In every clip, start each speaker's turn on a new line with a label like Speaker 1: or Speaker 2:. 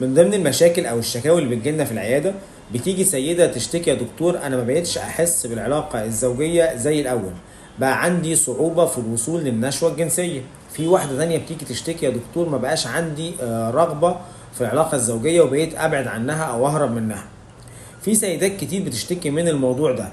Speaker 1: من ضمن المشاكل او الشكاوي اللي بتجيلنا في العياده، بتيجي سيده تشتكي: يا دكتور انا ما بقتش احس بالعلاقه الزوجيه زي الاول، بقى عندي صعوبه في الوصول للنشوه الجنسيه. في واحده تانية بتيجي تشتكي: يا دكتور ما بقاش عندي رغبه في العلاقه الزوجيه وبقيت ابعد عنها او اهرب منها. في سيدات كتير بتشتكي من الموضوع ده،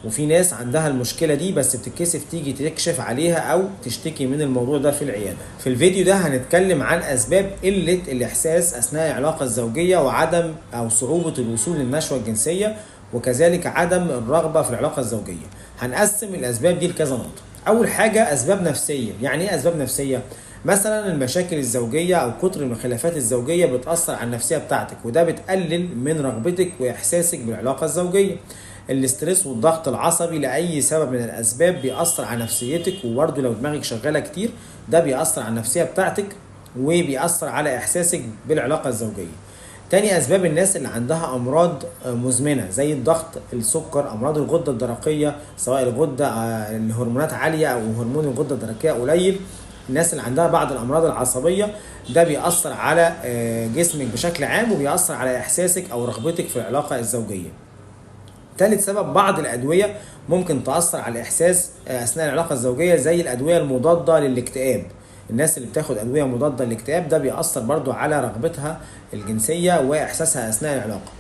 Speaker 1: وفي ناس عندها المشكلة دي بس بتتكسف تيجي تكشف عليها أو تشتكي من الموضوع ده في العيادة. في الفيديو ده هنتكلم عن أسباب قلة الإحساس أثناء العلاقة الزوجية وعدم أو صعوبة الوصول للنشوة الجنسية، وكذلك عدم الرغبة في العلاقة الزوجية. هنقسم الأسباب دي لكذا نقطة. أول حاجة أسباب نفسية. يعني إيه أسباب نفسية؟ مثلا المشاكل الزوجية أو كتر الخلافات الزوجية بتأثر على النفسية بتاعتك، وده بتقلل من رغبتك وإحساسك بالعلاقة الزوجية. الاسترس والضغط العصبي لأي سبب من الأسباب بيأثر على نفسيتك، وبرده لو دماغك شغالة كتير ده بيأثر على النفسية بتاعتك وبيأثر على إحساسك بالعلاقة الزوجية. تاني أسباب الناس اللي عندها أمراض مزمنة زي الضغط، السكر، أمراض الغدة الدرقية، سواء الغدة الهرمونات عالية أو هرمون الغدة الدرقية قليل. الناس اللي عندها بعض الأمراض العصبية، ده بيأثر على جسمك بشكل عام وبيأثر على إحساسك أو رغبتك في العلاقة الزوجية. ثالث سبب بعض الأدوية ممكن تأثر على الإحساس أثناء العلاقة الزوجية زي الأدوية المضادة للاكتئاب. الناس اللي بتاخد أدوية مضادة للاكتئاب ده بيأثر برضو على رغبتها الجنسية وإحساسها أثناء العلاقة.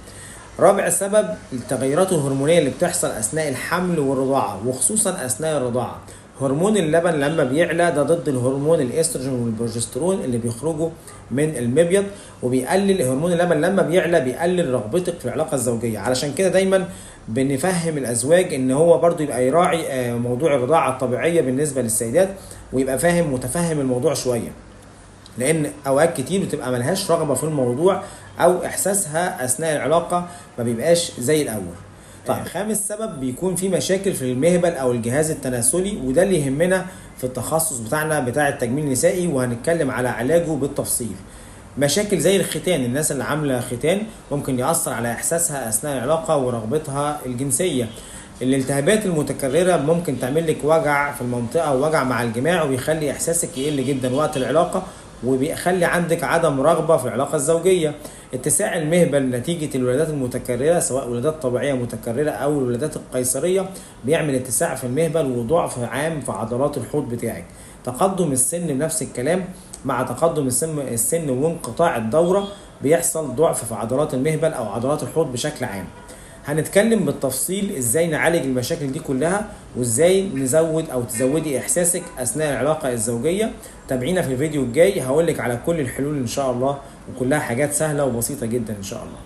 Speaker 1: رابع سبب التغيرات الهرمونية اللي بتحصل أثناء الحمل والرضاعة، وخصوصا أثناء الرضاعة. هرمون اللبن لما بيعلى ده ضد الهرمون الاستروجين والبروجسترون اللي بيخرجوا من المبيض، وبيقلل هرمون اللبن لما بيعلى بيقلل رغبتك في العلاقة الزوجية. علشان كده دايما بنفهم الأزواج ان هو برضو يبقى يراعي موضوع الرضاعة الطبيعية بالنسبة للسيدات، ويبقى فاهم متفهم الموضوع شوية، لان اوقات كتير بتبقى ملهاش رغبة في الموضوع او احساسها اثناء العلاقة ما بيبقاش زي الاول. طيب خامس سبب بيكون في مشاكل في المهبل او الجهاز التناسلي، وده اللي يهمنا في التخصص بتاعنا بتاع التجميل النسائي، وهنتكلم على علاجه بالتفصيل. مشاكل زي الختان، الناس اللي عامله ختان ممكن يأثر على احساسها اثناء العلاقه ورغبتها الجنسيه. الالتهابات المتكرره ممكن تعمل لك وجع في المنطقه ووجع مع الجماع، وبيخلي احساسك يقل جدا وقت العلاقه، وبيخلي عندك عدم رغبه في العلاقه الزوجيه. اتساع المهبل نتيجه الولادات المتكرره، سواء ولادات طبيعيه متكرره او الولادات القيصريه، بيعمل اتساع في المهبل وضعف عام في عضلات الحوض بتاعك. تقدم السن بنفس الكلام، مع تقدم السن وانقطاع الدورة بيحصل ضعف في عضلات المهبل أو عضلات الحوض بشكل عام. هنتكلم بالتفصيل ازاي نعالج المشاكل دي كلها، وازاي نزود او تزودي احساسك اثناء العلاقة الزوجية. تابعينا في الفيديو الجاي، هقولك على كل الحلول ان شاء الله، وكلها حاجات سهلة وبسيطة جدا ان شاء الله.